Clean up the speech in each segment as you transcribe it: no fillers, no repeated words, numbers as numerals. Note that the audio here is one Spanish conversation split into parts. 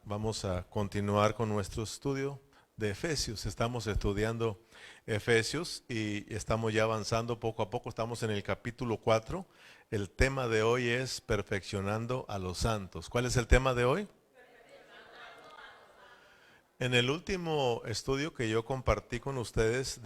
vamos a continuar con nuestro estudio de Efesios. Estamos estudiando Efesios y estamos ya avanzando poco a poco. Estamos en el capítulo 4. El tema de hoy es perfeccionando a los santos. ¿Cuál es el tema de hoy? En el último estudio que yo compartí con ustedes,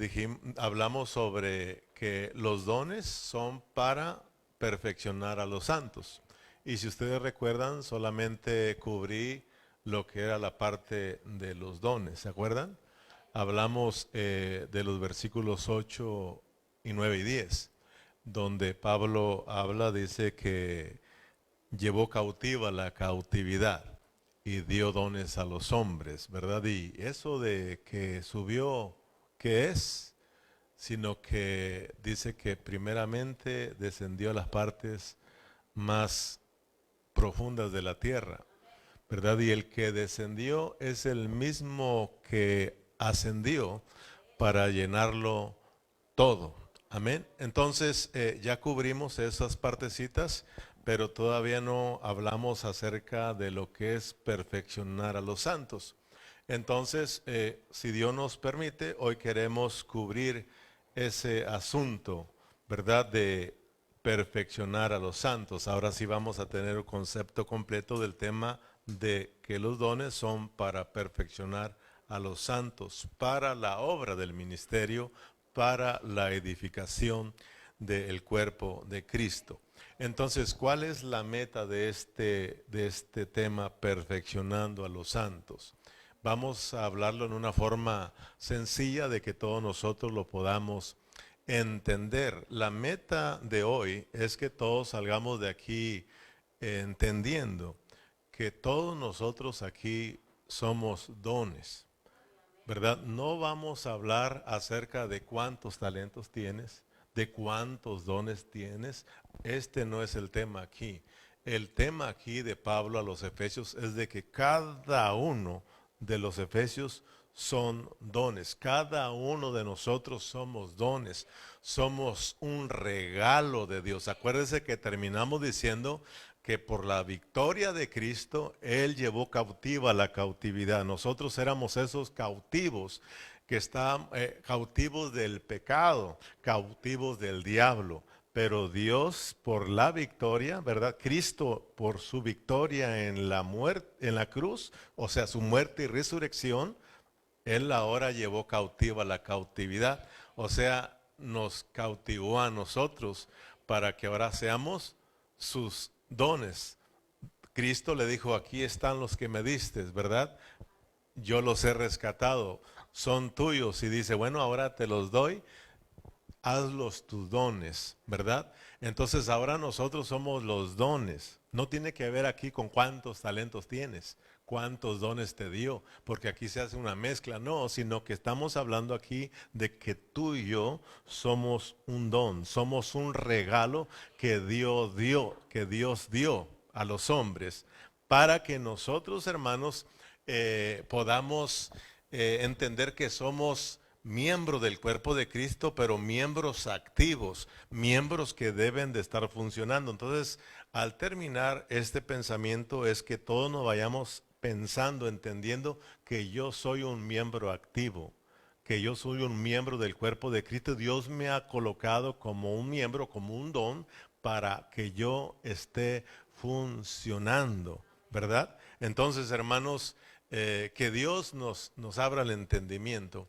hablamos sobre que los dones son para perfeccionar a los santos. Y si ustedes recuerdan, solamente cubrí lo que era la parte de los dones, ¿se acuerdan? Hablamos de los versículos 8 y 9 y 10, donde Pablo habla, dice que llevó cautiva la cautividad y dio dones a los hombres, ¿verdad? Y eso de que subió, ¿qué es? Sino que dice que primeramente descendió a las partes más profundas de la tierra, ¿verdad? Y el que descendió es el mismo que ascendió para llenarlo todo. Amén. Entonces ya cubrimos esas partecitas, pero todavía no hablamos acerca de lo que es perfeccionar a los santos. Entonces, si Dios nos permite, hoy queremos cubrir ese asunto, ¿verdad? De perfeccionar a los santos. Ahora sí vamos a tener un concepto completo del tema de que los dones son para perfeccionar a los santos, para la obra del ministerio, para la edificación del cuerpo de Cristo. Entonces, ¿cuál es la meta de este tema, perfeccionando a los santos? Vamos a hablarlo en una forma sencilla de que todos nosotros lo podamos entender. La meta de hoy es que todos salgamos de aquí entendiendo que todos nosotros aquí somos dones, ¿verdad? No vamos a hablar acerca de cuántos talentos tienes, de cuántos dones tienes. Este no es el tema aquí. El tema aquí de Pablo a los Efesios es de que cada uno de los Efesios son dones. Cada uno de nosotros somos dones. Somos un regalo de Dios. Acuérdense que terminamos diciendo que por la victoria de Cristo, Él llevó cautiva la cautividad. Nosotros éramos esos cautivos que están cautivos del pecado, cautivos del diablo. Pero Dios por la victoria, ¿verdad? Cristo por su victoria en la muerte, en la cruz, o sea, su muerte y resurrección, Él ahora llevó cautiva la cautividad. O sea, nos cautivó a nosotros para que ahora seamos sus dones. Cristo le dijo, aquí están los que me diste, ¿verdad? Yo los he rescatado, son tuyos. Y dice, bueno, ahora te los doy, hazlos tus dones, ¿verdad? Entonces ahora nosotros somos los dones. No tiene que ver aquí con cuántos talentos tienes, cuántos dones te dio, porque aquí se hace una mezcla, no, sino que estamos hablando aquí de que tú y yo somos un don, somos un regalo que Dios dio a los hombres, para que nosotros, hermanos, podamos entender que somos miembro del cuerpo de Cristo, pero miembros activos, miembros que deben de estar funcionando. Entonces, al terminar este pensamiento es que todos nos vayamos pensando, entendiendo que yo soy un miembro activo, que yo soy un miembro del cuerpo de Cristo. Dios me ha colocado como un miembro, como un don, para que yo esté funcionando, ¿verdad? Entonces, hermanos, que Dios nos abra el entendimiento.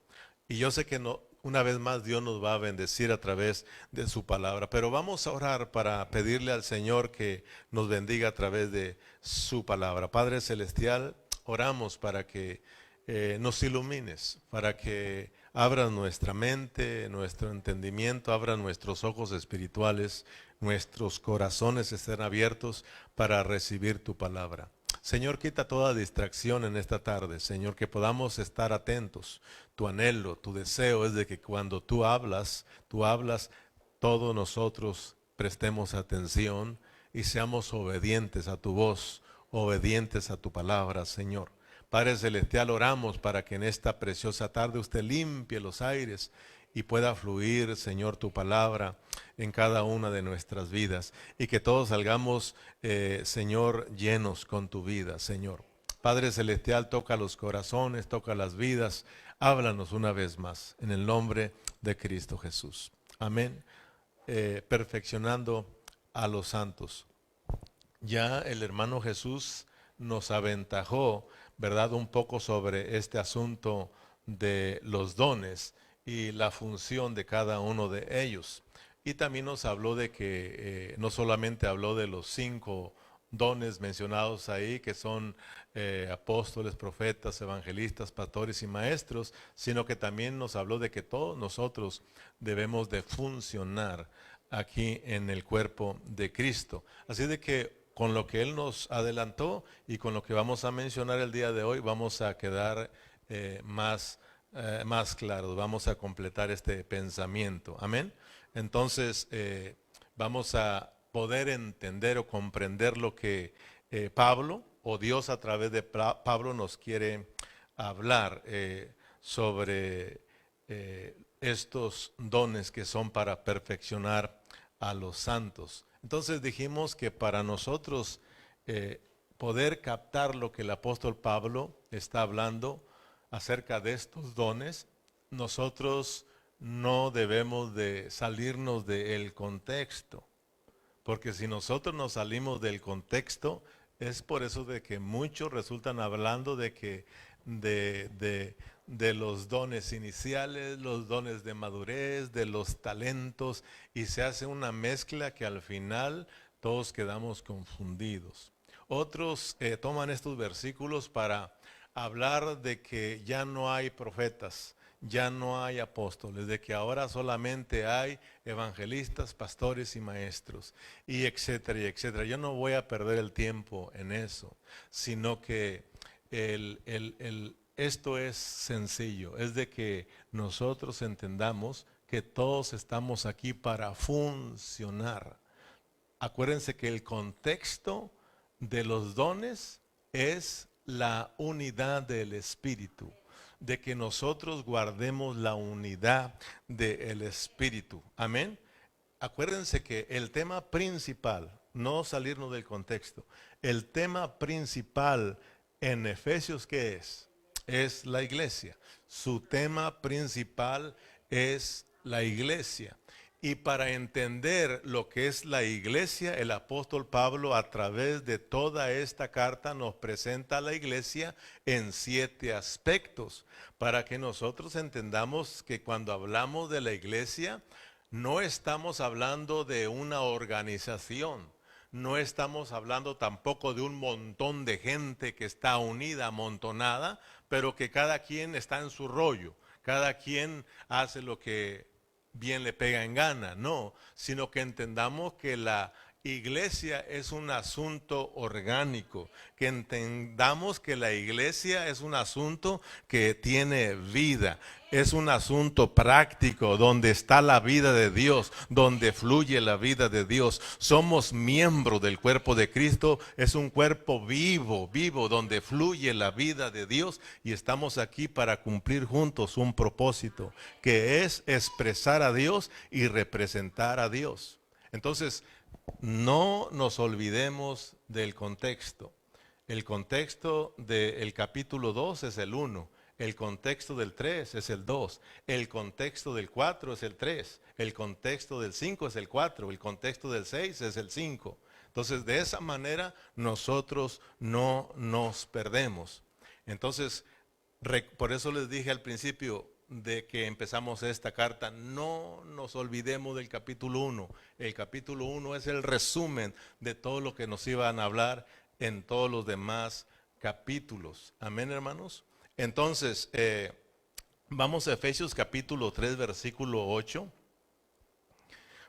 Y yo sé que no, una vez más Dios nos va a bendecir a través de su palabra. Pero vamos a orar para pedirle al Señor que nos bendiga a través de su palabra. Padre Celestial, oramos para que nos ilumines, para que abras nuestra mente, nuestro entendimiento, abras nuestros ojos espirituales, nuestros corazones estén abiertos para recibir tu palabra. Señor, quita toda distracción en esta tarde, Señor, que podamos estar atentos. Tu anhelo, tu deseo es de que cuando tú hablas, todos nosotros prestemos atención y seamos obedientes a tu voz, obedientes a tu palabra, Señor. Padre Celestial, oramos para que en esta preciosa tarde usted limpie los aires y pueda fluir, Señor, tu palabra en cada una de nuestras vidas y que todos salgamos, Señor, llenos con tu vida, Señor. Padre Celestial, toca los corazones, toca las vidas. Háblanos una vez más en el nombre de Cristo Jesús. Amén. Perfeccionando a los santos. Ya el hermano Jesús nos aventajó, ¿verdad?, un poco sobre este asunto de los dones y la función de cada uno de ellos. Y también nos habló de que no solamente habló de los 5 dones mencionados ahí, que son apóstoles, profetas, evangelistas, pastores y maestros, sino que también nos habló de que todos nosotros debemos de funcionar aquí en el cuerpo de Cristo. Así de que con lo que Él nos adelantó y con lo que vamos a mencionar el día de hoy, vamos a quedar más claros, vamos a completar este pensamiento. Amén. Entonces, vamos a poder entender o comprender lo que Pablo o Dios a través de Pablo nos quiere hablar sobre estos dones que son para perfeccionar a los santos. Entonces dijimos que para nosotros poder captar lo que el apóstol Pablo está hablando acerca de estos dones, nosotros no debemos de salirnos del contexto, porque si nosotros nos salimos del contexto, es por eso de que muchos resultan hablando de que de los dones iniciales, los dones de madurez, de los talentos, y se hace una mezcla que al final todos quedamos confundidos. Otros toman estos versículos para hablar de que ya no hay profetas, ya no hay apóstoles, de que ahora solamente hay evangelistas, pastores y maestros, y etcétera, y etcétera. Yo no voy a perder el tiempo en eso, sino que esto es sencillo, es de que nosotros entendamos que todos estamos aquí para funcionar. Acuérdense que el contexto de los dones es la unidad del Espíritu, de que nosotros guardemos la unidad del Espíritu. Amén. Acuérdense que el tema principal, no salirnos del contexto, el tema principal en Efesios, ¿qué es? Es la iglesia. Su tema principal es la iglesia. Y para entender lo que es la iglesia, el apóstol Pablo a través de toda esta carta nos presenta a la iglesia en 7 aspectos, para que nosotros entendamos que cuando hablamos de la iglesia, no estamos hablando de una organización, no estamos hablando tampoco de un montón de gente que está unida, amontonada, pero que cada quien está en su rollo, cada quien hace lo que bien le pega en gana, no, sino que entendamos que la iglesia es un asunto orgánico, que entendamos que la iglesia es un asunto que tiene vida, es un asunto práctico donde está la vida de Dios, donde fluye la vida de Dios. Somos miembros del cuerpo de Cristo, es un cuerpo vivo, donde fluye la vida de Dios, y estamos aquí para cumplir juntos un propósito, que es expresar a Dios y representar a Dios. Entonces, no nos olvidemos del contexto. El contexto del capítulo 2 es el 1, el contexto del 3 es el 2, el contexto del 4 es el 3, el contexto del 5 es el 4, el contexto del 6 es el 5. Entonces, de esa manera nosotros no nos perdemos. Entonces, por eso les dije al principio de que empezamos esta carta, no nos olvidemos del capítulo 1. El capítulo 1 es el resumen de todo lo que nos iban a hablar en todos los demás capítulos. Amén, hermanos. Entonces, vamos a Efesios capítulo 3, versículo 8,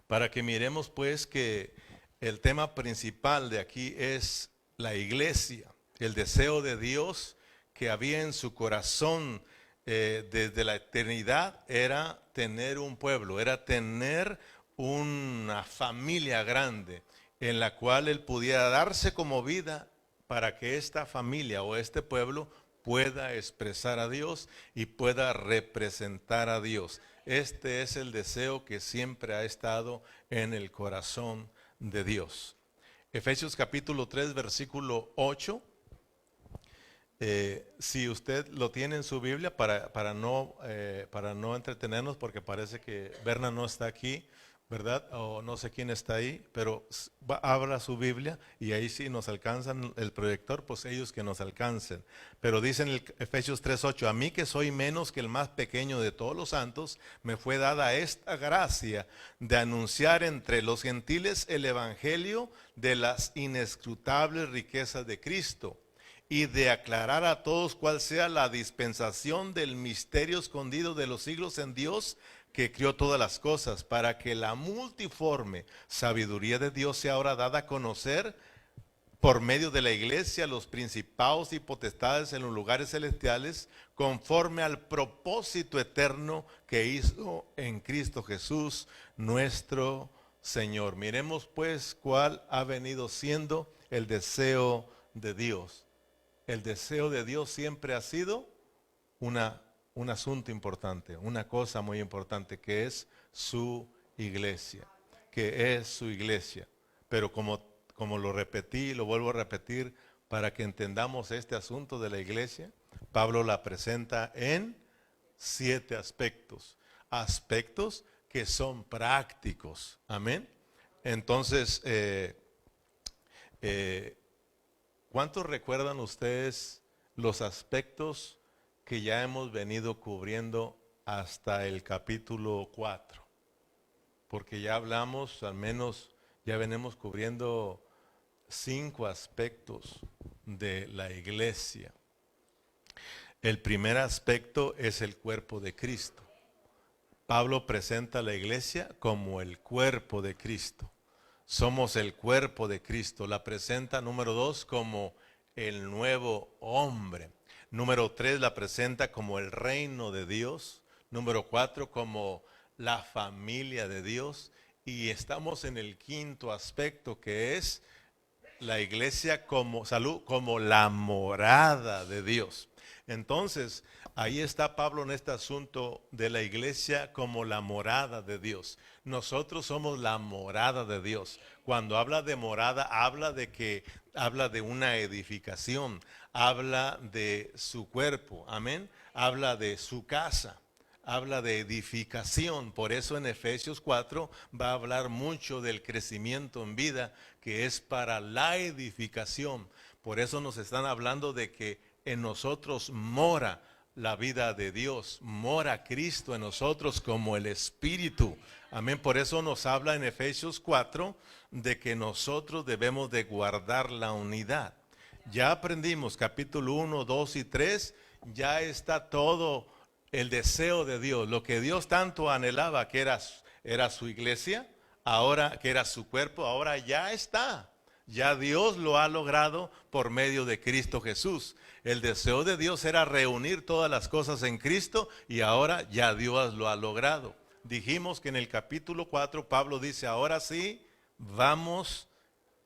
para que miremos pues que el tema principal de aquí es la iglesia, el deseo de Dios que había en su corazón desde la eternidad era tener un pueblo, era tener una familia grande en la cual Él pudiera darse como vida para que esta familia o este pueblo pueda expresar a Dios y pueda representar a Dios. Este es el deseo que siempre ha estado en el corazón de Dios. Efesios capítulo 3, versículo 8. Si usted lo tiene en su Biblia, para no entretenernos, porque parece que Berna no está aquí, ¿verdad? O no sé quién está ahí, pero abra su Biblia y ahí sí nos alcanzan el proyector, pues ellos que nos alcancen. Pero dice en el Efesios 3:8, a mí que soy menos que el más pequeño de todos los santos, me fue dada esta gracia de anunciar entre los gentiles el evangelio de las inescrutables riquezas de Cristo y de aclarar a todos cuál sea la dispensación del misterio escondido de los siglos en Dios, que crió todas las cosas, para que la multiforme sabiduría de Dios sea ahora dada a conocer por medio de la iglesia a los principados y potestades en los lugares celestiales, conforme al propósito eterno que hizo en Cristo Jesús, nuestro Señor. Miremos pues cuál ha venido siendo el deseo de Dios. El deseo de Dios siempre ha sido un asunto importante, una cosa muy importante, que es su iglesia, Pero como lo repetí, lo vuelvo a repetir, para que entendamos este asunto de la iglesia, Pablo la presenta en 7 aspectos, aspectos que son prácticos, amén. Entonces, ¿cuántos recuerdan ustedes los aspectos que ya hemos venido cubriendo hasta el capítulo 4? Porque ya hablamos, al menos ya venimos cubriendo 5 aspectos de la iglesia. El primer aspecto es el cuerpo de Cristo. Pablo presenta a la iglesia como el cuerpo de Cristo. Somos el cuerpo de Cristo. La presenta, número 2, como el nuevo hombre. Número 3, la presenta como el reino de Dios. Número 4, como la familia de Dios. Y estamos en el 5.º aspecto, que es la iglesia como la morada de Dios. Entonces, ahí está Pablo en este asunto de la iglesia como la morada de Dios. Nosotros somos la morada de Dios. Cuando habla de morada, habla de una edificación, habla de su cuerpo, amén, habla de su casa, habla de edificación. Por eso en Efesios 4 va a hablar mucho del crecimiento en vida, que es para la edificación. Por eso nos están hablando de que en nosotros mora la vida de Dios, mora Cristo en nosotros como el Espíritu. Amén. Por eso nos habla en Efesios 4 de que nosotros debemos de guardar la unidad. Ya aprendimos capítulo 1, 2 y 3, ya está todo el deseo de Dios, lo que Dios tanto anhelaba, que era su iglesia, ahora que era su cuerpo, ahora ya está. Ya Dios lo ha logrado por medio de Cristo Jesús. El deseo de Dios era reunir todas las cosas en Cristo y ahora ya Dios lo ha logrado. Dijimos que en el capítulo 4 Pablo dice, ahora sí, vamos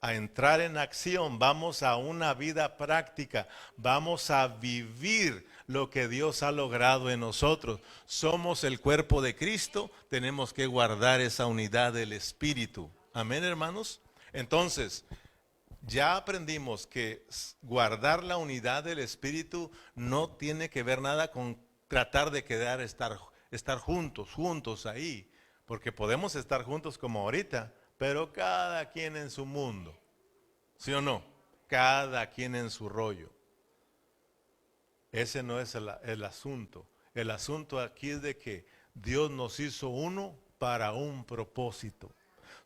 a entrar en acción, vamos a una vida práctica, vamos a vivir lo que Dios ha logrado en nosotros. Somos el cuerpo de Cristo, tenemos que guardar esa unidad del Espíritu. Amén, hermanos. Entonces, ya aprendimos que guardar la unidad del Espíritu no tiene que ver nada con tratar de estar juntos ahí, porque podemos estar juntos como ahorita, pero cada quien en su mundo, ¿sí o no? Cada quien en su rollo. Ese no es el asunto. El asunto aquí es de que Dios nos hizo uno para un propósito.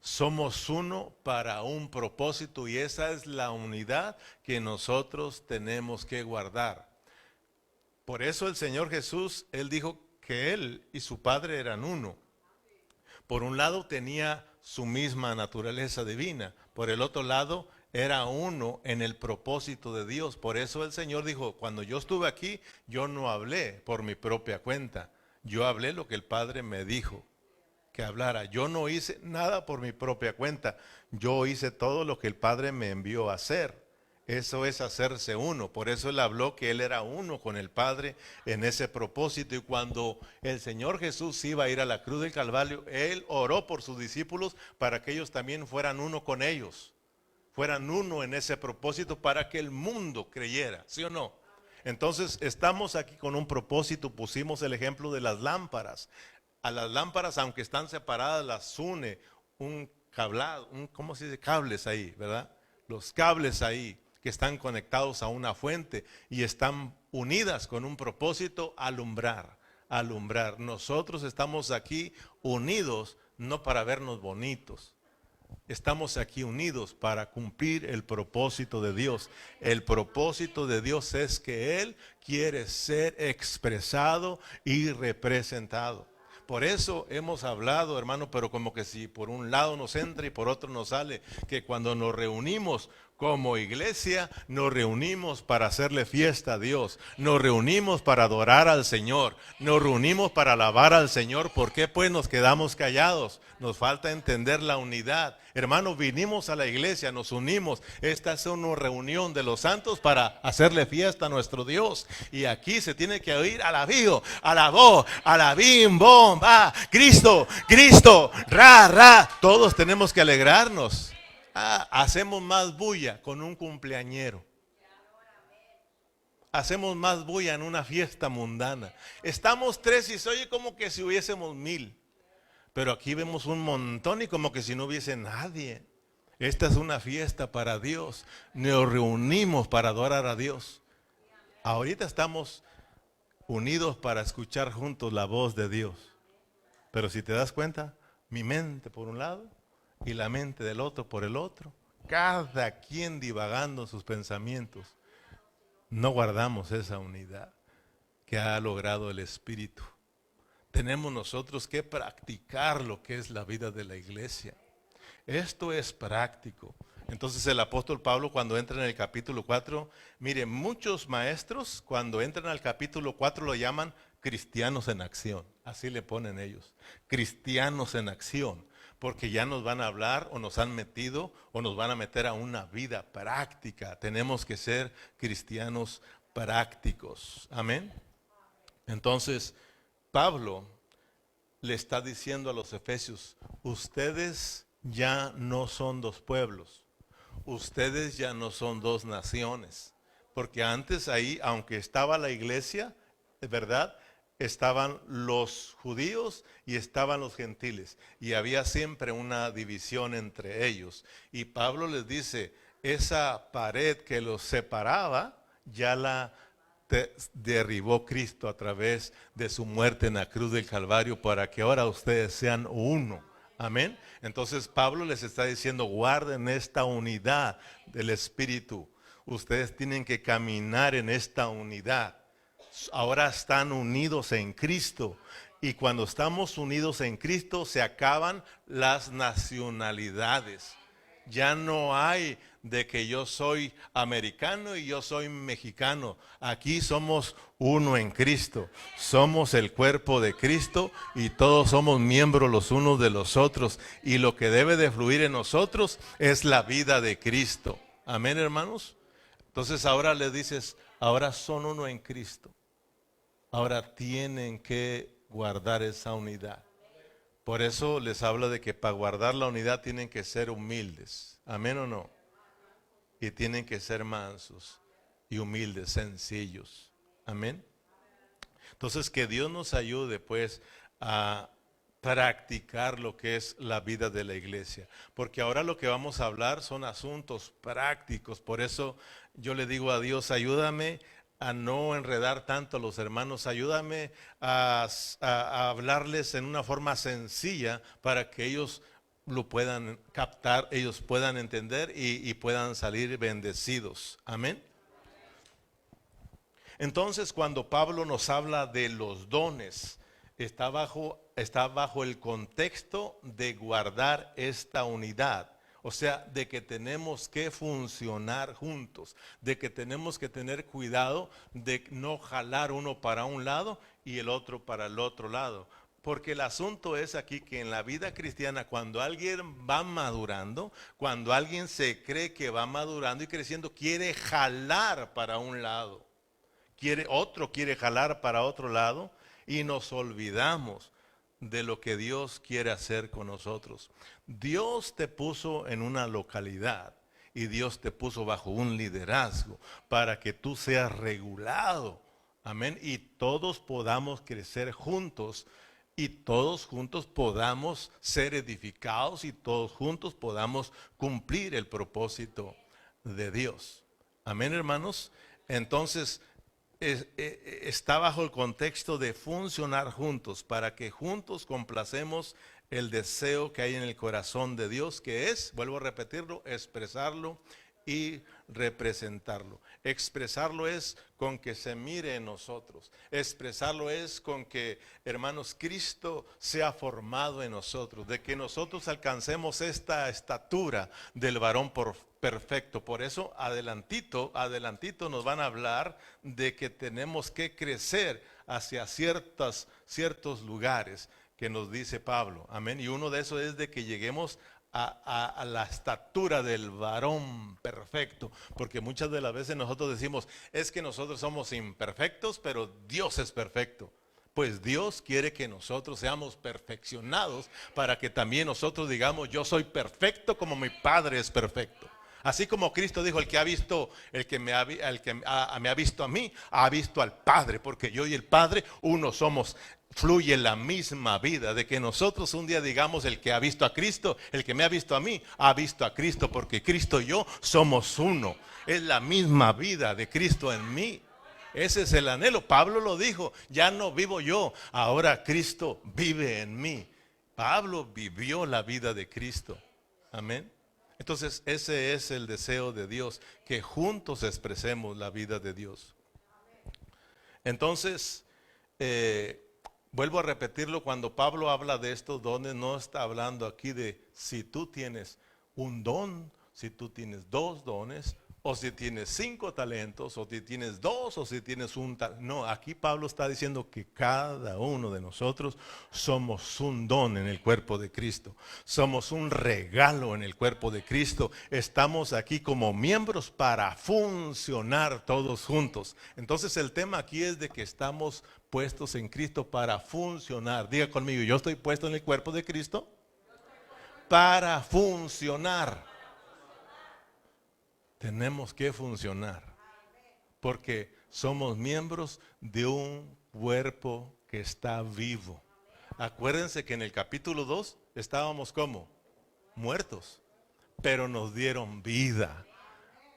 Somos uno para un propósito y esa es la unidad que nosotros tenemos que guardar. Por eso el Señor Jesús, Él dijo que Él y su Padre eran uno. Por un lado tenía su misma naturaleza divina, por el otro lado era uno en el propósito de Dios. Por eso el Señor dijo, cuando yo estuve aquí, yo no hablé por mi propia cuenta, yo hablé lo que el Padre me dijo que hablara. Yo no hice nada por mi propia cuenta, yo hice todo lo que el Padre me envió a hacer. Eso es hacerse uno. Por eso Él habló que Él era uno con el Padre en ese propósito. Y cuando el Señor Jesús iba a ir a la cruz del Calvario, Él oró por sus discípulos para que ellos también fueran uno con ellos. Fueran uno en ese propósito para que el mundo creyera, ¿sí o no? Entonces estamos aquí con un propósito. Pusimos el ejemplo de las lámparas. A las lámparas, aunque están separadas, las une un cablado, ¿cómo se dice? Cables ahí, ¿verdad? Los cables ahí que están conectados a una fuente y están unidas con un propósito: alumbrar, alumbrar. Nosotros estamos aquí unidos no para vernos bonitos. Estamos aquí unidos para cumplir el propósito de Dios. El propósito de Dios es que Él quiere ser expresado y representado. Por eso hemos hablado, hermano, pero como que si por un lado nos entra y por otro nos sale, que cuando nos reunimos como iglesia, nos reunimos para hacerle fiesta a Dios, nos reunimos para adorar al Señor, nos reunimos para alabar al Señor. ¿Por qué pues nos quedamos callados? Nos falta entender la unidad. Hermano, vinimos a la iglesia, nos unimos. Esta es una reunión de los santos para hacerle fiesta a nuestro Dios. Y aquí se tiene que oír alabío, alabó, alabim, bom, va, Cristo, Cristo, ra, ra. Todos tenemos que alegrarnos. Hacemos más bulla con un cumpleañero. Hacemos más bulla en una fiesta mundana. Estamos 3 y se oye como que si hubiésemos 1000. Pero aquí vemos un montón y como que si no hubiese nadie. Esta es una fiesta para Dios. Nos reunimos para adorar a Dios. Ahorita estamos unidos para escuchar juntos la voz de Dios. Pero si te das cuenta, mi mente por un lado y la mente del otro por el otro, cada quien divagando en sus pensamientos. No guardamos esa unidad que ha logrado el Espíritu. Tenemos nosotros que practicar lo que es la vida de la iglesia. Esto es práctico. Entonces el apóstol Pablo, cuando entra en el capítulo 4, mire, muchos maestros cuando entran al capítulo 4 lo llaman cristianos en acción. Así le ponen ellos, cristianos en acción. Porque ya nos van a hablar o nos han metido o nos van a meter a una vida práctica. Tenemos que ser cristianos prácticos. Amén. Entonces, Pablo le está diciendo a los efesios: ustedes ya no son 2 pueblos. Ustedes ya no son 2 naciones. Porque antes ahí, aunque estaba la iglesia, de verdad, estaban los judíos y estaban los gentiles. Y había siempre una división entre ellos. Y Pablo les dice, esa pared que los separaba, ya la derribó Cristo a través de su muerte en la cruz del Calvario, para que ahora ustedes sean uno. Amén. Entonces Pablo les está diciendo, guarden esta unidad del Espíritu. Ustedes tienen que caminar en esta unidad. Ahora están unidos en Cristo. Y cuando estamos unidos en Cristo se acaban las nacionalidades. Ya no hay de que yo soy americano y yo soy mexicano. Aquí somos uno en Cristo. Somos el cuerpo de Cristo y todos somos miembros los unos de los otros. Y lo que debe de fluir en nosotros es la vida de Cristo. Amén, hermanos. Entonces ahora le dices, ahora son uno en Cristo. Ahora tienen que guardar esa unidad. Por eso les habla de que para guardar la unidad tienen que ser humildes. ¿Amén o no? Y tienen que ser mansos y humildes, sencillos. Amén. Entonces que Dios nos ayude pues a practicar lo que es la vida de la iglesia. Porque ahora lo que vamos a hablar son asuntos prácticos. Por eso yo le digo a Dios, ayúdame a no enredar tanto a los hermanos, ayúdame a hablarles en una forma sencilla para que ellos lo puedan captar, ellos puedan entender y puedan salir bendecidos. Amén. Entonces cuando Pablo nos habla de los dones, está bajo el contexto de guardar esta unidad. O sea, de que tenemos que funcionar juntos, de que tenemos que tener cuidado de no jalar uno para un lado y el otro para el otro lado. Porque el asunto es aquí que en la vida cristiana, cuando alguien va madurando, cuando alguien se cree que va madurando y creciendo, quiere jalar para un lado, quiere jalar para otro lado y nos olvidamos de lo que Dios quiere hacer con nosotros. Dios te puso en una localidad y Dios te puso bajo un liderazgo para que tú seas regulado. Amén. Y todos podamos crecer juntos y todos juntos podamos ser edificados y todos juntos podamos cumplir el propósito de Dios. Amén, hermanos. Entonces, está bajo el contexto de funcionar juntos para que juntos complacemos el deseo que hay en el corazón de Dios, que es, vuelvo a repetirlo, expresarlo y representarlo. Expresarlo es con que se mire en nosotros. Expresarlo es con que, hermanos, Cristo sea formado en nosotros, de que nosotros alcancemos esta estatura del varón perfecto. Por eso adelantito nos van a hablar de que tenemos que crecer hacia ciertos lugares que nos dice Pablo. Amén. Y uno de esos es de que lleguemos a la estatura del varón perfecto, porque muchas de las veces nosotros decimos, es que nosotros somos imperfectos, pero Dios es perfecto. Pues Dios quiere que nosotros seamos perfeccionados para que también nosotros digamos, yo soy perfecto como mi Padre es perfecto. Así como Cristo dijo, el que me ha visto a mí, ha visto al Padre, porque yo y el Padre uno somos. Fluye la misma vida, de que nosotros un día digamos, el que ha visto a Cristo, el que me ha visto a mí, ha visto a Cristo, porque Cristo y yo somos uno. Es la misma vida de Cristo en mí. Ese es el anhelo. Pablo lo dijo, ya no vivo yo, ahora Cristo vive en mí. Pablo vivió la vida de Cristo. Amén. Entonces ese es el deseo de Dios, que juntos expresemos la vida de Dios. Entonces, vuelvo a repetirlo, cuando Pablo habla de estos dones, no está hablando aquí de si tú tienes un don, si tú tienes 2 dones, o si tienes 5 talentos, o si tienes 2, o si tienes un talento. No, aquí Pablo está diciendo que cada uno de nosotros somos un don en el cuerpo de Cristo. Somos un regalo en el cuerpo de Cristo. Estamos aquí como miembros para funcionar todos juntos. Entonces el tema aquí es de que estamos puestos en Cristo para funcionar. Diga conmigo, yo estoy puesto en el cuerpo de Cristo para funcionar. Tenemos que funcionar porque somos miembros de un cuerpo que está vivo. Acuérdense que en el capítulo 2 estábamos como muertos, pero nos dieron vida.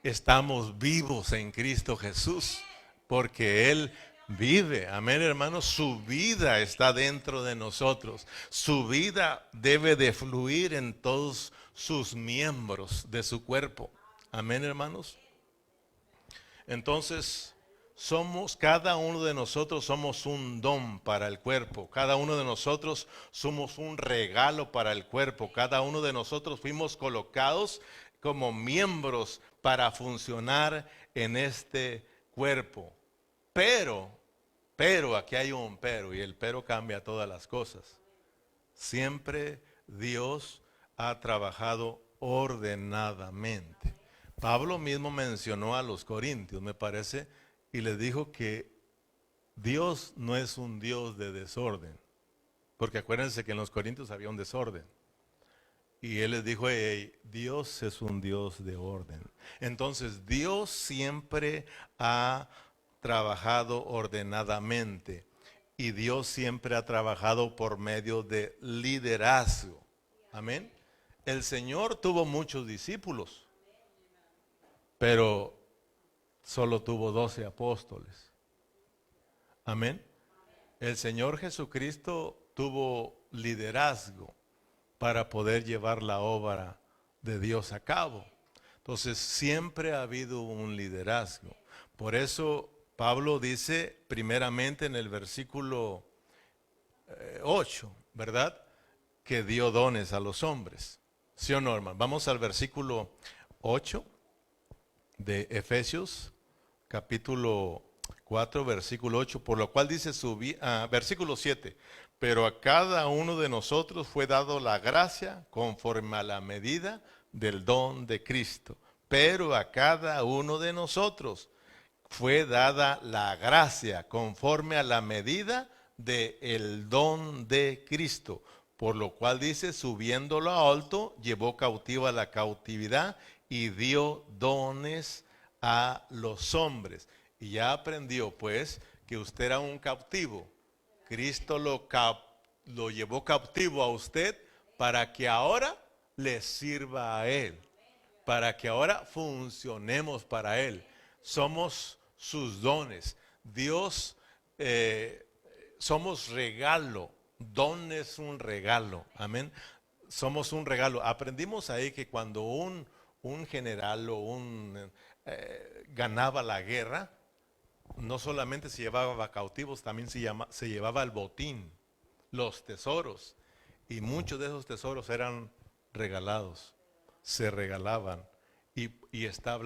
Estamos vivos en Cristo Jesús porque Él vive. Amén, hermanos. Su vida está dentro de nosotros. Su vida debe de fluir en todos sus miembros de su cuerpo. Amén, hermanos. Entonces, cada uno de nosotros somos un don para el cuerpo. Cada uno de nosotros somos un regalo para el cuerpo. Cada uno de nosotros fuimos colocados como miembros para funcionar en este cuerpo. Pero, aquí hay un pero, y el pero cambia todas las cosas. Siempre Dios ha trabajado ordenadamente. Pablo mismo mencionó a los corintios, me parece, y les dijo que Dios no es un Dios de desorden. Porque acuérdense que en los corintios había un desorden. Y él les dijo, hey, Dios es un Dios de orden. Entonces Dios siempre ha trabajado ordenadamente. Y Dios siempre ha trabajado por medio de liderazgo. Amén. El Señor tuvo muchos discípulos, pero solo tuvo 12 apóstoles. Amén. El Señor Jesucristo tuvo liderazgo para poder llevar la obra de Dios a cabo. Entonces siempre ha habido un liderazgo. Por eso Pablo dice primeramente en el versículo 8, ¿verdad? Que dio dones a los hombres. ¿Sí o no, hermano? Vamos al versículo 8 de Efesios, capítulo 4, versículo 8, por lo cual dice versículo 7, pero a cada uno de nosotros fue dado la gracia conforme a la medida del don de Cristo. Pero a cada uno de nosotros fue dada la gracia conforme a la medida del don de Cristo. Por lo cual dice, subiéndolo a alto, llevó cautiva la cautividad y dio dones a los hombres. Y ya aprendió pues que usted era un cautivo. Cristo lo llevó cautivo a usted para que ahora le sirva a Él, para que ahora funcionemos para Él. Somos sus dones. Dios, somos regalo. Don es un regalo. Amén. Somos un regalo. Aprendimos ahí que cuando un general o ganaba la guerra, no solamente se llevaba cautivos, también se llevaba el botín, los tesoros. Y muchos de esos tesoros eran regalados, se regalaban. Y está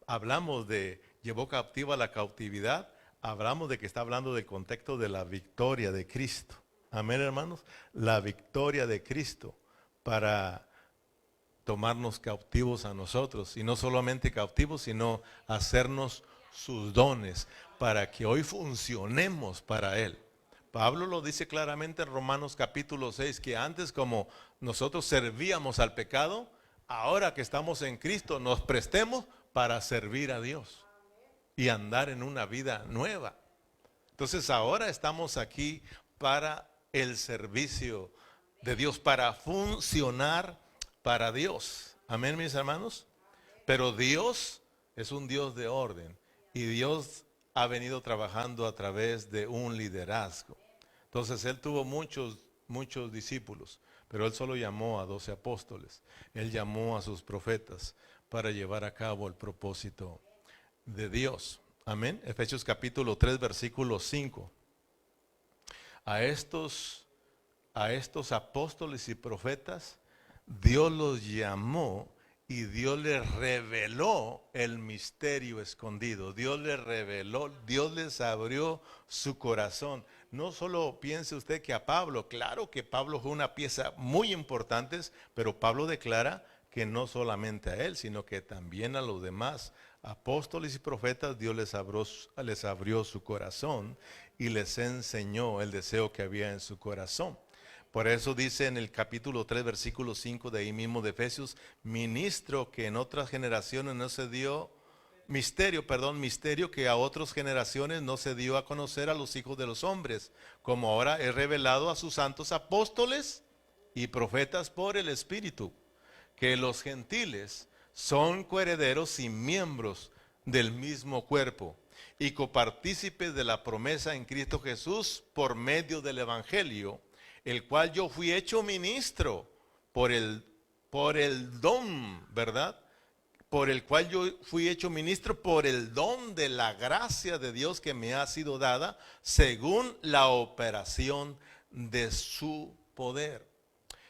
hablamos de llevó cautiva la cautividad, hablamos de que está hablando del contexto de la victoria de Cristo. Amén, hermanos. La victoria de Cristo para tomarnos cautivos a nosotros. Y no solamente cautivos, sino hacernos sus dones para que hoy funcionemos para Él. Pablo lo dice claramente en Romanos capítulo 6, que antes como nosotros servíamos al pecado, ahora que estamos en Cristo nos prestemos para servir a Dios y andar en una vida nueva. Entonces ahora estamos aquí para el servicio de Dios, para funcionar para Dios. Amén, mis hermanos. Pero Dios es un Dios de orden y Dios ha venido trabajando a través de un liderazgo. Entonces Él tuvo muchos discípulos, pero Él solo llamó a 12 apóstoles. Él llamó a sus profetas para llevar a cabo el propósito de Dios. Amén. Efesios capítulo 3, versículo 5. A estos apóstoles y profetas, Dios los llamó y Dios les reveló el misterio escondido. Dios les reveló, Dios les abrió su corazón. No solo piense usted que a Pablo, claro que Pablo fue una pieza muy importante, pero Pablo declara que no solamente a él, sino que también a los demás apóstoles y profetas, Dios les abrió su corazón y les enseñó el deseo que había en su corazón. Por eso dice en el capítulo 3, versículo 5 de ahí mismo de Efesios, ministro que en otras generaciones no se dio, misterio que a otras generaciones no se dio a conocer a los hijos de los hombres, como ahora es revelado a sus santos apóstoles y profetas por el Espíritu, que los gentiles son coherederos y miembros del mismo cuerpo y copartícipes de la promesa en Cristo Jesús por medio del Evangelio, el cual yo fui hecho ministro por el don, ¿verdad? Por el cual yo fui hecho ministro por el don de la gracia de Dios que me ha sido dada según la operación de su poder.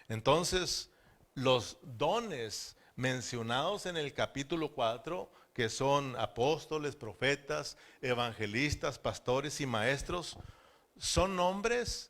Entonces, los dones mencionados en el capítulo 4, que son apóstoles, profetas, evangelistas, pastores y maestros, son nombres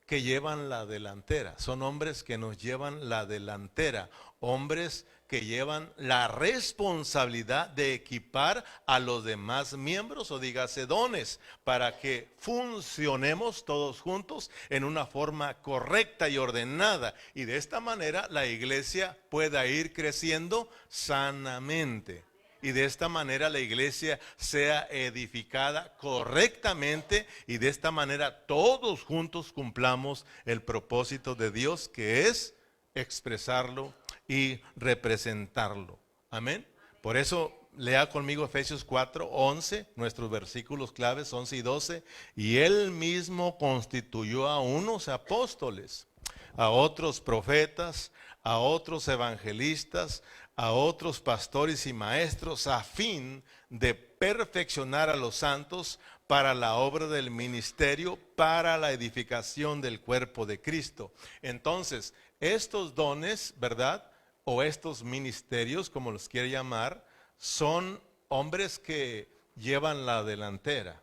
que llevan la delantera, son hombres que nos llevan la delantera, hombres que llevan la responsabilidad de equipar a los demás miembros, o dígase dones, para que funcionemos todos juntos en una forma correcta y ordenada, y de esta manera la iglesia pueda ir creciendo sanamente. Y de esta manera la iglesia sea edificada correctamente y de esta manera todos juntos cumplamos el propósito de Dios, que es expresarlo y representarlo. Amén. Por eso lea conmigo Efesios 4, 11, nuestros versículos claves 11 y 12. Y Él mismo constituyó a unos apóstoles, a otros profetas, a otros evangelistas, a otros pastores y maestros, a fin de perfeccionar a los santos para la obra del ministerio, para la edificación del cuerpo de Cristo. Entonces, estos dones, ¿verdad? O estos ministerios, como los quiere llamar, son hombres que llevan la delantera,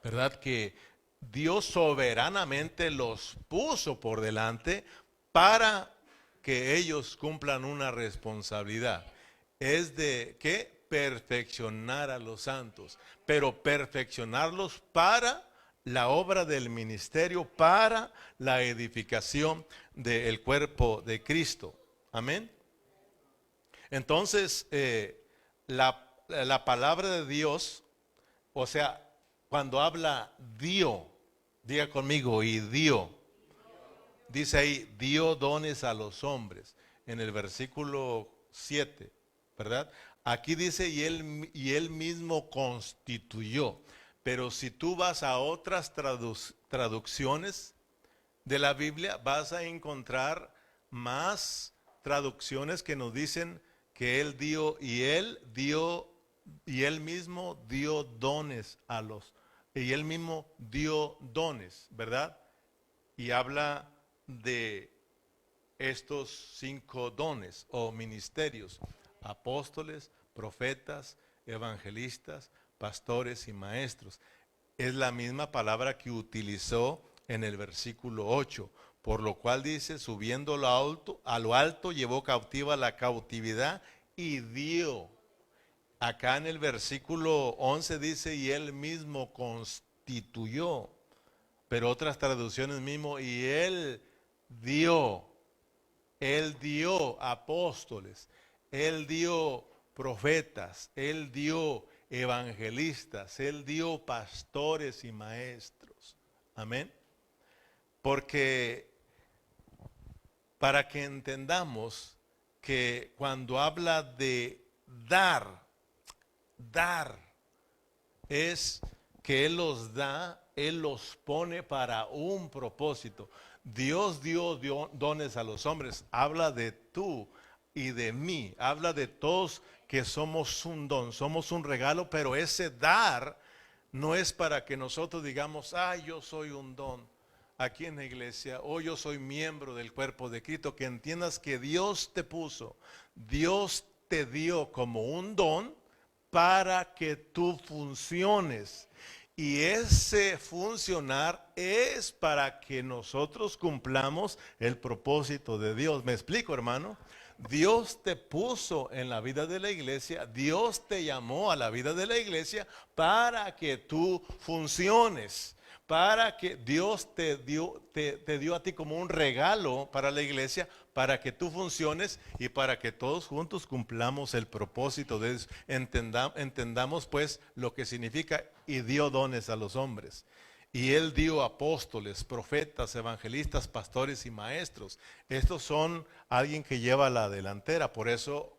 ¿verdad? Que Dios soberanamente los puso por delante para que ellos cumplan una responsabilidad. Es de ¿qué? Perfeccionar a los santos, pero perfeccionarlos para la obra del ministerio, para la edificación del cuerpo de Cristo. Amén. Entonces, la palabra de Dios, o sea, cuando habla dio, diga conmigo, y dio, dice ahí, dio dones a los hombres, en el versículo 7, ¿verdad? Aquí dice, y él mismo constituyó. Pero si tú vas a otras traducciones de la Biblia, vas a encontrar más traducciones que nos dicen que él dio y él mismo dio dones y él mismo dio dones, ¿verdad? Y habla de estos 5 dones o ministerios: apóstoles, profetas, evangelistas, pastores y maestros. Es la misma palabra que utilizó en el versículo 8, por lo cual dice, subiendo a lo alto llevó cautiva la cautividad y dio. Acá en el versículo 11 dice, y él mismo constituyó, pero otras traducciones mismo, y él dio apóstoles, él dio profetas, él dio evangelistas, él dio pastores y maestros. Amén. Porque para que entendamos que cuando habla de dar es que Él los da, Él los pone para un propósito. Dios dio dones a los hombres. Habla de tú y de mí. Habla de todos que somos un don, somos un regalo, pero ese dar no es para que nosotros digamos, yo soy un don aquí en la iglesia, o yo soy miembro del cuerpo de Cristo. Que entiendas que Dios te puso, Dios te dio como un don para que tú funciones. Y ese funcionar es para que nosotros cumplamos el propósito de Dios. ¿Me explico, hermano? Dios te puso en la vida de la iglesia, Dios te llamó a la vida de la iglesia para que tú funciones, para que Dios te dio a ti como un regalo para la iglesia, para que tú funciones y para que todos juntos cumplamos el propósito de Dios. Entendamos pues lo que significa y dio dones a los hombres. Y él dio apóstoles, profetas, evangelistas, pastores y maestros. Estos son alguien que lleva la delantera, por eso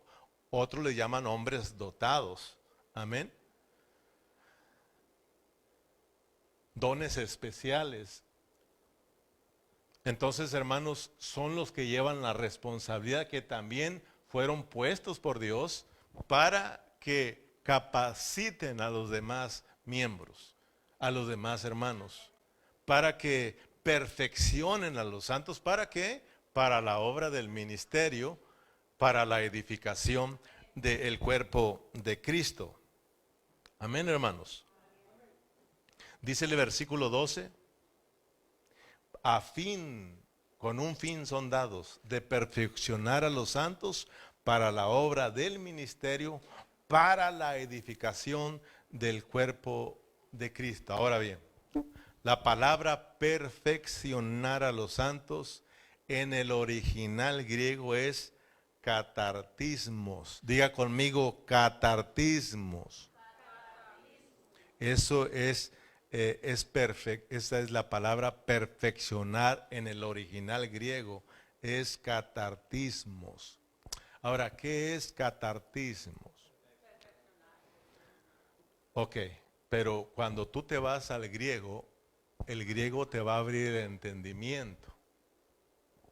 otros le llaman hombres dotados. Amén. Dones especiales. Entonces, hermanos, son los que llevan la responsabilidad, que también fueron puestos por Dios para que capaciten a los demás miembros, a los demás hermanos, para que perfeccionen a los santos. ¿Para qué? Para la obra del ministerio, para la edificación del cuerpo de Cristo. Amén, hermanos. Dice el versículo 12, con un fin son dados, de perfeccionar a los santos para la obra del ministerio, para la edificación del cuerpo de Cristo. Ahora bien, la palabra perfeccionar a los santos en el original griego es catartismos. Diga conmigo, catartismos. Eso es perfecto. Esa es la palabra perfeccionar en el original griego, es catartismos. Ahora, ¿qué es catartismos? Ok, pero cuando tú te vas al griego, el griego te va a abrir el entendimiento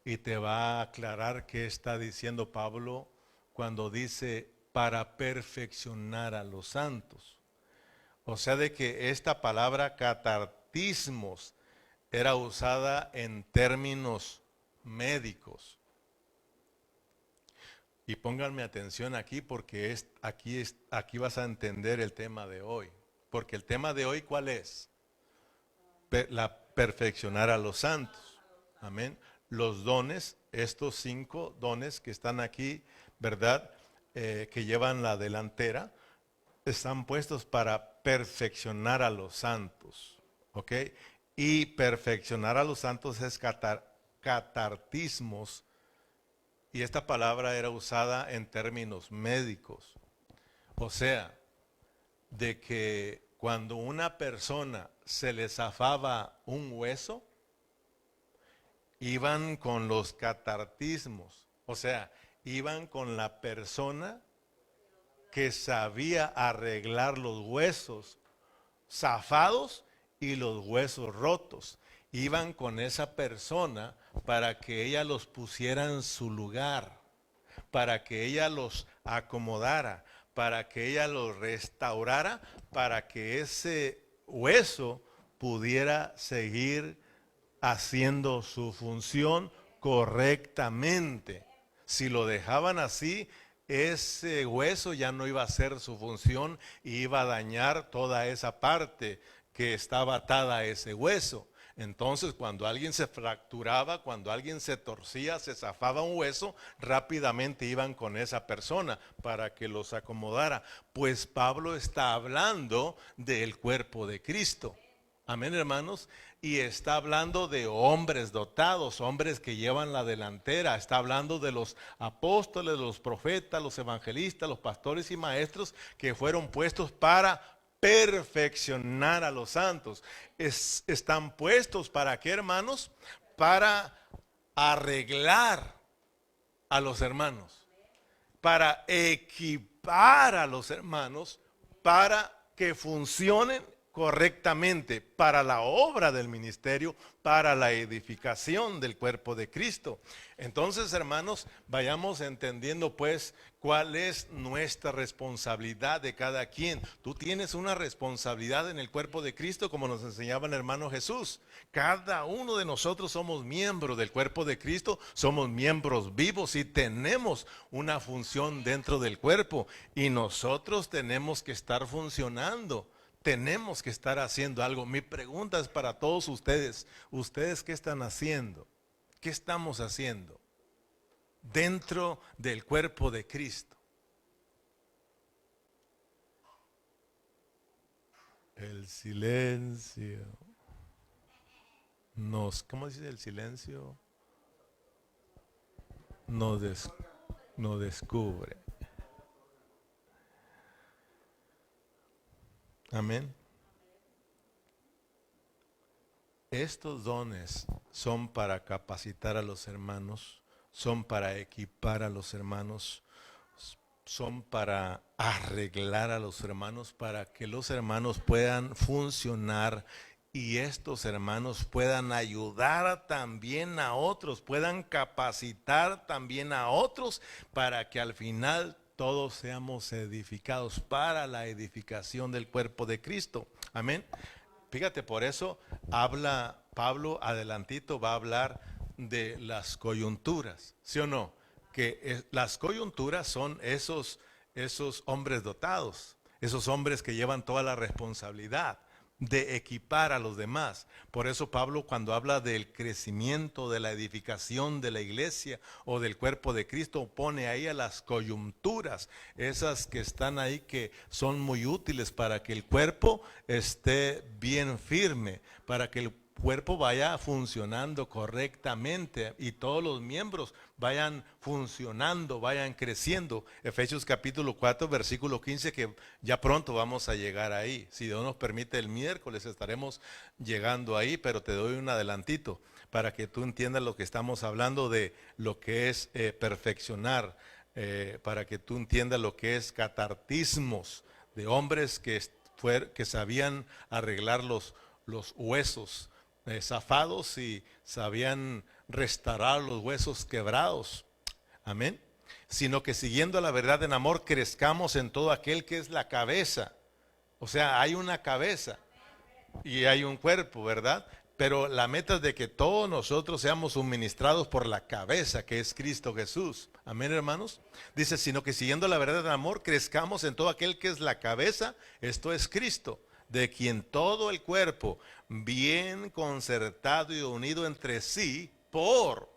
y te va a aclarar qué está diciendo Pablo cuando dice para perfeccionar a los santos. O sea, de que esta palabra catartismos era usada en términos médicos. Y pónganme atención aquí, porque aquí vas a entender el tema de hoy. Porque el tema de hoy, ¿cuál es? Perfeccionar a los santos. Amén. Los dones, estos 5 dones que están aquí, ¿verdad? Que llevan la delantera, están puestos para perfeccionar a los santos. ¿Ok? Y perfeccionar a los santos es catartismos Y esta palabra era usada en términos médicos. O sea, de que cuando una persona se le zafaba un hueso, iban con los catartismos. O sea, iban con la persona que sabía arreglar los huesos zafados y los huesos rotos. Iban con esa persona para que ella los pusiera en su lugar, para que ella los acomodara, para que ella los restaurara, para que ese hueso pudiera seguir haciendo su función correctamente. Si lo dejaban así, ese hueso ya no iba a hacer su función y iba a dañar toda esa parte que estaba atada a ese hueso. Entonces, cuando alguien se fracturaba, cuando alguien se torcía, se zafaba un hueso, rápidamente iban con esa persona para que los acomodara. Pues Pablo está hablando del cuerpo de Cristo. Amén, hermanos. Y está hablando de hombres dotados, hombres que llevan la delantera. Está hablando de los apóstoles, los profetas, los evangelistas, los pastores y maestros que fueron puestos para perfeccionar a los santos. Están puestos ¿para qué, hermanos? Para arreglar a los hermanos, para equipar a los hermanos, para que funcionen correctamente para la obra del ministerio, para la edificación del cuerpo de Cristo. Entonces, hermanos, vayamos entendiendo pues cuál es nuestra responsabilidad de cada quien. Tú tienes una responsabilidad en el cuerpo de Cristo, como nos enseñaba el hermano Jesús. Cada uno de nosotros somos miembros del cuerpo de Cristo, somos miembros vivos y tenemos una función dentro del cuerpo y nosotros tenemos que estar funcionando. Tenemos que estar haciendo algo. Mi pregunta es para todos ustedes. ¿Ustedes qué están haciendo? ¿Qué estamos haciendo dentro del cuerpo de Cristo? El silencio ¿cómo dice el silencio? Nos descubre. Amén. Estos dones son para capacitar a los hermanos, son para equipar a los hermanos, son para arreglar a los hermanos, para que los hermanos puedan funcionar y estos hermanos puedan ayudar también a otros, puedan capacitar también a otros para que al final todos seamos edificados para la edificación del cuerpo de Cristo. Amén. Fíjate, por eso habla Pablo, adelantito va a hablar de las coyunturas, ¿sí o no? Que las coyunturas son esos hombres dotados, esos hombres que llevan toda la responsabilidad de equipar a los demás. Por eso Pablo, cuando habla del crecimiento, de la edificación de la iglesia o del cuerpo de Cristo, pone ahí a las coyunturas, esas que están ahí, que son muy útiles para que el cuerpo esté bien firme, para que el cuerpo vaya funcionando correctamente y todos los miembros vayan funcionando, vayan creciendo. Efesios capítulo 4, versículo 15, que ya pronto vamos a llegar ahí. Si Dios nos permite, el miércoles estaremos llegando ahí, pero te doy un adelantito para que tú entiendas lo que estamos hablando de lo que es perfeccionar, para que tú entiendas lo que es catartismos, de hombres que sabían arreglar los huesos zafados y sabían restaurar los huesos quebrados. Amén. Sino que siguiendo la verdad en amor crezcamos en todo aquel que es la cabeza. O sea, hay una cabeza y hay un cuerpo, ¿verdad? Pero la meta es de que todos nosotros seamos suministrados por la cabeza que es Cristo Jesús. Amén, hermanos. Dice, sino que siguiendo la verdad en amor crezcamos en todo aquel que es la cabeza, esto es Cristo, de quien todo el cuerpo, bien concertado y unido entre sí por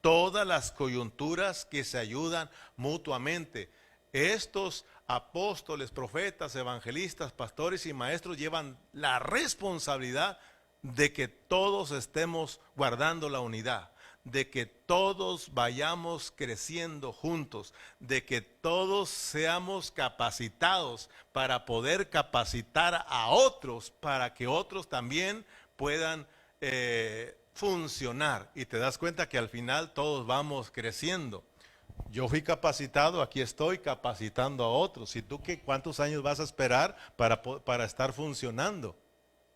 todas las coyunturas que se ayudan mutuamente. Estos apóstoles, profetas, evangelistas, pastores y maestros llevan la responsabilidad de que todos estemos guardando la unidad, de que todos vayamos creciendo juntos, de que todos seamos capacitados para poder capacitar a otros, para que otros también puedan funcionar. Y te das cuenta que al final todos vamos creciendo. Yo fui capacitado, aquí estoy capacitando a otros. ¿Y tú cuántos años vas a esperar para estar funcionando?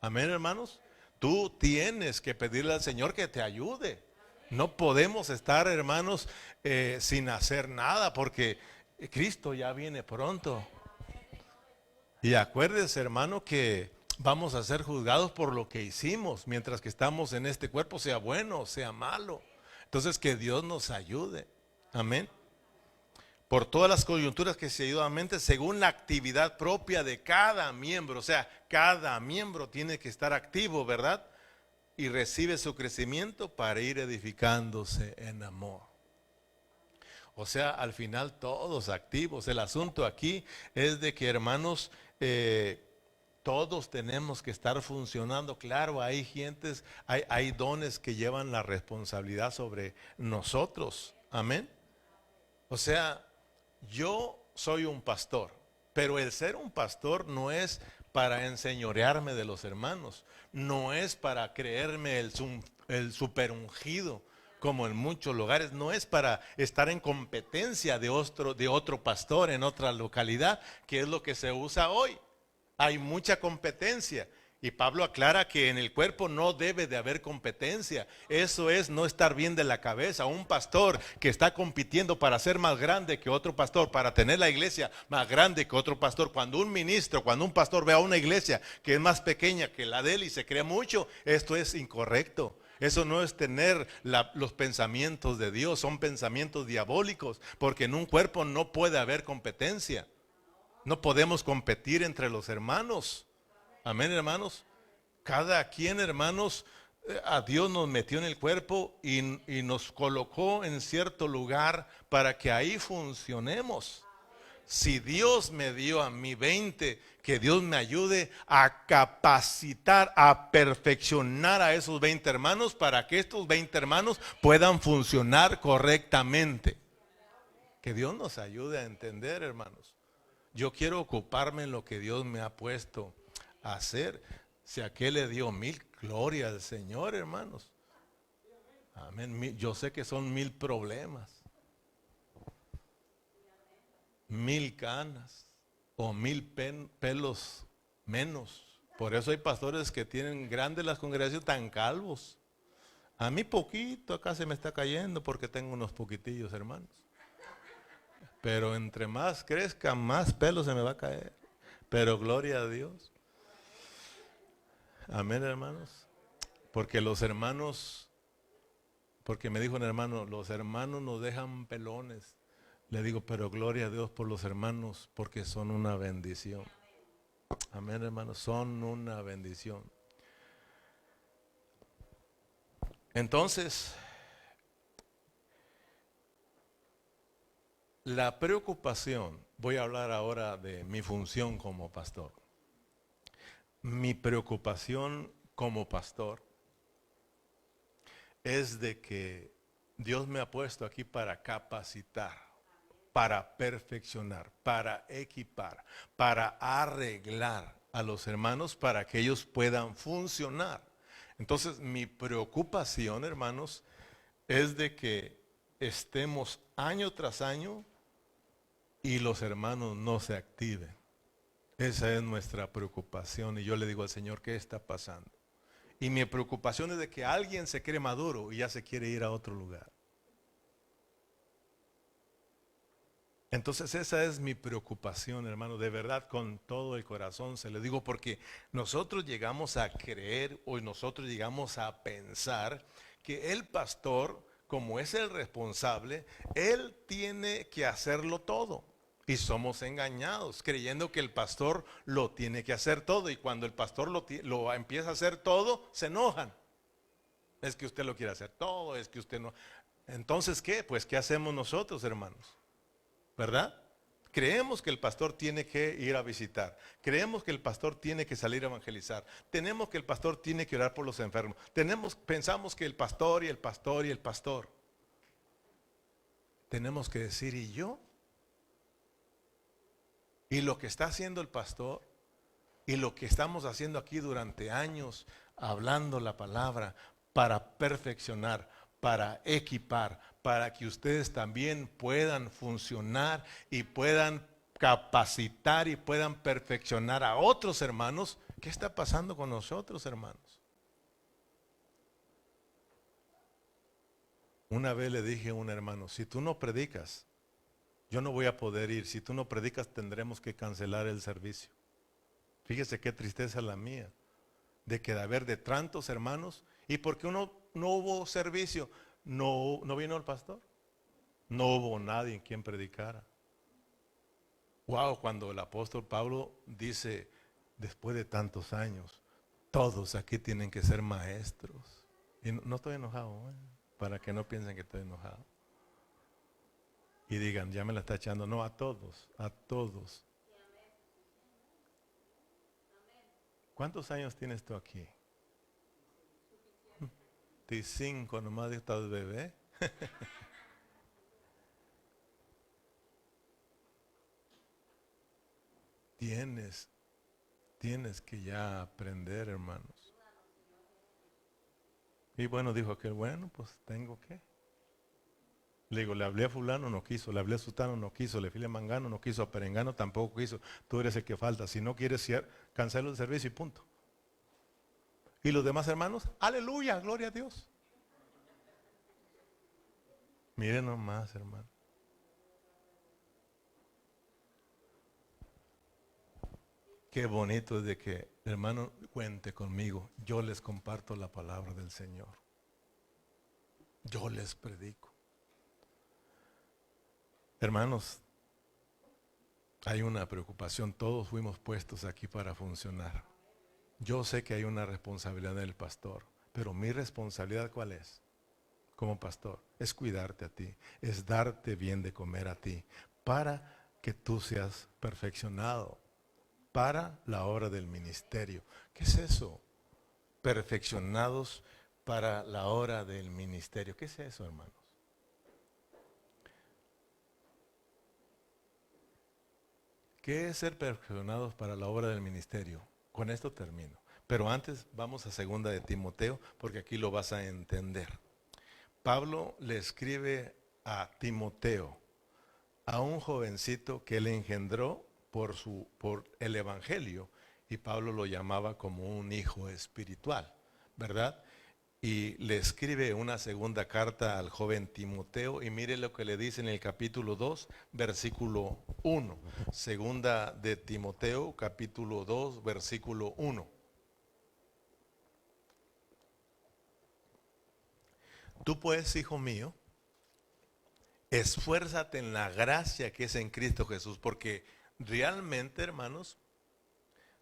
Amén, hermanos. Tú tienes que pedirle al Señor que te ayude. No podemos estar, hermanos, sin hacer nada, porque Cristo ya viene pronto. Y acuérdese, hermano, que vamos a ser juzgados por lo que hicimos mientras que estamos en este cuerpo, sea bueno o sea malo. Entonces, que Dios nos ayude. Amén. Por todas las coyunturas que seguidamente, según la actividad propia de cada miembro. O sea, cada miembro tiene que estar activo, ¿verdad? Y recibe su crecimiento para ir edificándose en amor. O sea, al final todos activos. El asunto aquí es de que, hermanos, todos tenemos que estar funcionando. Claro, hay gentes, hay dones que llevan la responsabilidad sobre nosotros. Amén. O sea, yo soy un pastor, pero el ser un pastor no es para enseñorearme de los hermanos, no es para creerme el super ungido, como en muchos lugares, no es para estar en competencia de otro pastor en otra localidad, que es lo que se usa hoy. Hay mucha competencia. Y Pablo aclara que en el cuerpo no debe de haber competencia. Eso es no estar bien de la cabeza. Un pastor que está compitiendo para ser más grande que otro pastor, para tener la iglesia más grande que otro pastor. Cuando un pastor ve a una iglesia que es más pequeña que la de él y se cree mucho, esto es incorrecto. Eso no es tener los pensamientos de Dios, son pensamientos diabólicos, porque en un cuerpo no puede haber competencia. No podemos competir entre los hermanos. Amén, hermanos. Cada quien, hermanos, a Dios nos metió en el cuerpo y nos colocó en cierto lugar para que ahí funcionemos. Si Dios me dio a mí 20, que Dios me ayude a capacitar, a perfeccionar a esos 20 hermanos para que estos 20 hermanos puedan funcionar correctamente. Que Dios nos ayude a entender, hermanos. Yo quiero ocuparme en lo que Dios me ha puesto hacer. Si a qué le dio 1000, gloria al Señor, hermanos. Amén. Yo sé que son 1000 problemas, 1000 canas o 1000 pelos menos. Por eso hay pastores que tienen grandes las congregaciones tan calvos. A mí poquito acá se me está cayendo porque tengo unos poquitillos, hermanos. Pero entre más crezca, más pelo se me va a caer. Pero gloria a Dios. Amén, hermanos. Porque los hermanos, porque me dijo un hermano, los hermanos nos dejan pelones. Le digo, pero gloria a Dios por los hermanos, porque son una bendición. Amén, hermanos, son una bendición. Entonces, la preocupación, voy a hablar ahora de mi función como pastor. Mi preocupación como pastor es de que Dios me ha puesto aquí para capacitar, para perfeccionar, para equipar, para arreglar a los hermanos para que ellos puedan funcionar. Entonces, mi preocupación, hermanos, es de que estemos año tras año y los hermanos no se activen. Esa es nuestra preocupación y yo le digo al Señor, ¿qué está pasando? Y mi preocupación es de que alguien se cree maduro y ya se quiere ir a otro lugar. Entonces esa es mi preocupación, hermano, de verdad con todo el corazón se le digo, porque nosotros llegamos a creer o nosotros llegamos a pensar que el pastor, como es el responsable, él tiene que hacerlo todo. Y somos engañados creyendo que el pastor lo tiene que hacer todo. Y cuando el pastor lo empieza a hacer todo, se enojan. Es que usted lo quiere hacer todo, es que usted no. Entonces, ¿qué? Pues, ¿qué hacemos nosotros, hermanos? ¿Verdad? Creemos que el pastor tiene que ir a visitar. Creemos que el pastor tiene que salir a evangelizar. Tenemos que el pastor tiene que orar por los enfermos. Pensamos que el pastor y el pastor y el pastor. Tenemos que decir, ¿y yo? Y lo que está haciendo el pastor y lo que estamos haciendo aquí durante años, hablando la palabra para perfeccionar, para equipar, para que ustedes también puedan funcionar y puedan capacitar y puedan perfeccionar a otros hermanos. ¿Qué está pasando con nosotros, hermanos? Una vez le dije a un hermano, si tú no predicas, yo no voy a poder ir. Si tú no predicas, tendremos que cancelar el servicio. Fíjese qué tristeza la mía, de que de haber de tantos hermanos, y porque no hubo servicio, no vino el pastor, no hubo nadie en quien predicara. Wow, cuando el apóstol Pablo dice, después de tantos años, todos aquí tienen que ser maestros. Y no estoy enojado, para que no piensen que estoy enojado. Y digan, ya me la está echando. No, a todos, a todos. ¿Cuántos años tienes tú aquí? 5, nomás de estado bebé. Tienes que ya aprender, hermanos. Y bueno, dijo aquel, bueno, pues tengo que. Le digo, le hablé a fulano, no quiso, le hablé a sutano, no quiso, le file a mangano, no quiso, a perengano tampoco quiso. Tú eres el que falta. Si no quieres, cancelo el servicio y punto. Y los demás hermanos, aleluya, gloria a Dios. Miren nomás, hermano. Qué bonito es de que, hermano, cuente conmigo. Yo les comparto la palabra del Señor. Yo les predico. Hermanos, hay una preocupación. Todos fuimos puestos aquí para funcionar. Yo sé que hay una responsabilidad del pastor, pero mi responsabilidad, ¿cuál es? Como pastor, es cuidarte a ti, es darte bien de comer a ti, para que tú seas perfeccionado para la obra del ministerio. ¿Qué es eso? Perfeccionados para la obra del ministerio. ¿Qué es eso, hermanos? ¿Qué es ser perfeccionados para la obra del ministerio? Con esto termino. Pero antes vamos a 2 de Timoteo, porque aquí lo vas a entender. Pablo le escribe a Timoteo, a un jovencito que le engendró por el evangelio, y Pablo lo llamaba como un hijo espiritual, ¿verdad? Y le escribe una segunda carta al joven Timoteo, y mire lo que le dice en el capítulo 2, versículo 1. 2 de Timoteo, capítulo 2, versículo 1. Tú pues, hijo mío, esfuérzate en la gracia que es en Cristo Jesús, porque realmente, hermanos,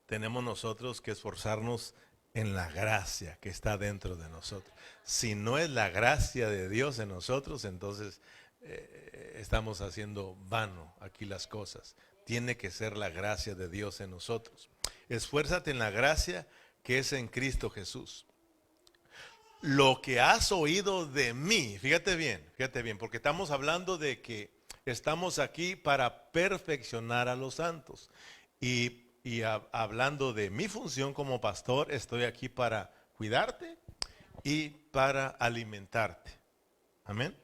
tenemos nosotros que esforzarnos en la gracia que está dentro de nosotros. Si no es la gracia de Dios en nosotros, entonces estamos haciendo vano aquí las cosas. Tiene que ser la gracia de Dios en nosotros. Esfuérzate en la gracia que es en Cristo Jesús. Lo que has oído de mí, fíjate bien, porque estamos hablando de que estamos aquí para perfeccionar a los santos. Hablando de mi función como pastor, estoy aquí para cuidarte y para alimentarte. Amén.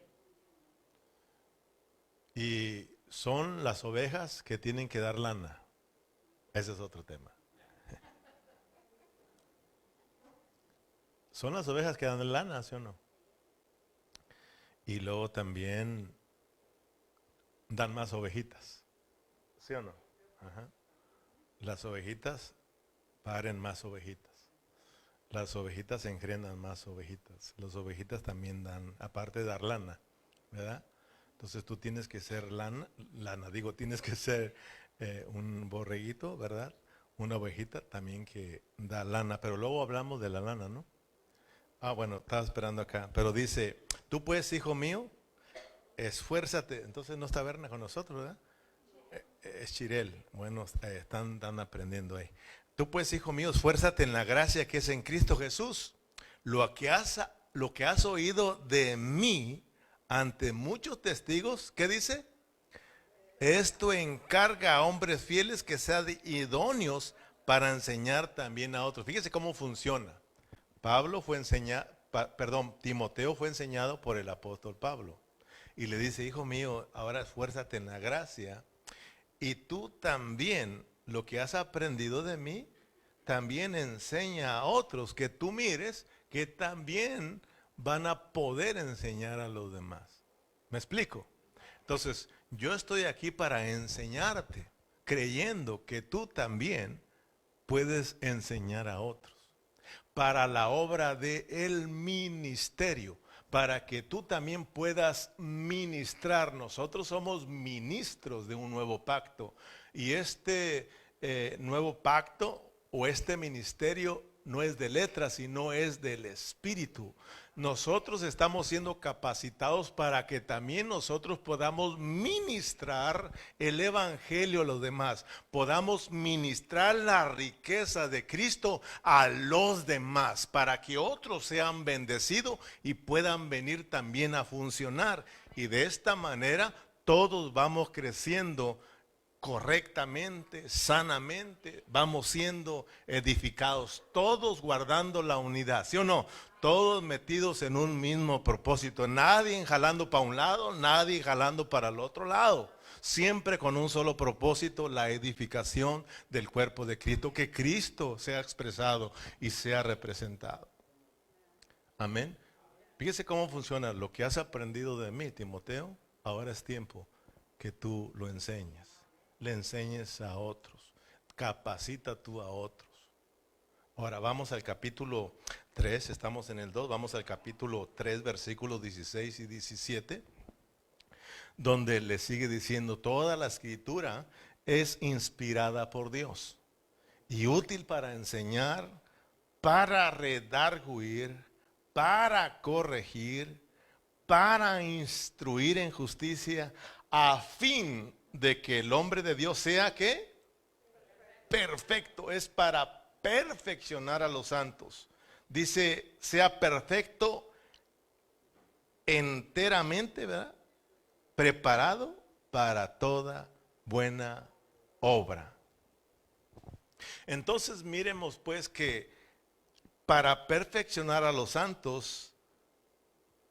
Y son las ovejas que tienen que dar lana. Ese es otro tema. Son las ovejas que dan lana, ¿sí o no? Y luego también dan más ovejitas, ¿sí o no? Ajá. Las ovejitas paren más ovejitas. Las ovejitas engrenan más ovejitas. Las ovejitas también dan, aparte de dar lana, ¿verdad? Entonces tú tienes que ser tienes que ser un borreguito, ¿verdad? Una ovejita también que da lana, pero luego hablamos de la lana, ¿no? Ah, bueno, estaba esperando acá, pero dice, tú pues, hijo mío, esfuérzate. Entonces no está Berna con nosotros, ¿verdad? Es Chirel. Bueno, están aprendiendo ahí. Tú pues, hijo mío, esfuérzate en la gracia que es en Cristo Jesús. Lo que has oído de mí ante muchos testigos, ¿qué dice? Esto encarga a hombres fieles que sean idóneos para enseñar también a otros. Fíjese cómo funciona. Timoteo fue enseñado por el apóstol Pablo. Y le dice, hijo mío, ahora esfuérzate en la gracia. Y tú también, lo que has aprendido de mí, también enseña a otros que tú mires que también van a poder enseñar a los demás. ¿Me explico? Entonces, yo estoy aquí para enseñarte, creyendo que tú también puedes enseñar a otros. Para la obra del ministerio, para que tú también puedas ministrar. Nosotros somos ministros de un nuevo pacto. Y este nuevo pacto o este ministerio no es de letras, sino es del Espíritu. Nosotros estamos siendo capacitados para que también nosotros podamos ministrar el Evangelio a los demás, podamos ministrar la riqueza de Cristo a los demás, para que otros sean bendecidos y puedan venir también a funcionar. Y de esta manera todos vamos creciendo correctamente, sanamente, vamos siendo edificados, todos guardando la unidad, ¿sí o no? Todos metidos en un mismo propósito, nadie jalando para un lado, nadie jalando para el otro lado, siempre con un solo propósito, la edificación del cuerpo de Cristo, que Cristo sea expresado y sea representado. Amén. Fíjese cómo funciona. Lo que has aprendido de mí, Timoteo, ahora es tiempo que tú lo enseñes. Le enseñes a otros, capacita tú a otros. Ahora vamos al capítulo 3, estamos en el 2, vamos al capítulo 3, versículos 16 y 17, donde le sigue diciendo, toda la escritura es inspirada por Dios y útil para enseñar, para redarguir, para corregir, para instruir en justicia, a fin de que el hombre de Dios sea ¿qué? Perfecto. Es para perfeccionar a los santos. Dice, sea perfecto enteramente, ¿verdad? Preparado para toda buena obra. Entonces miremos pues que para perfeccionar a los santos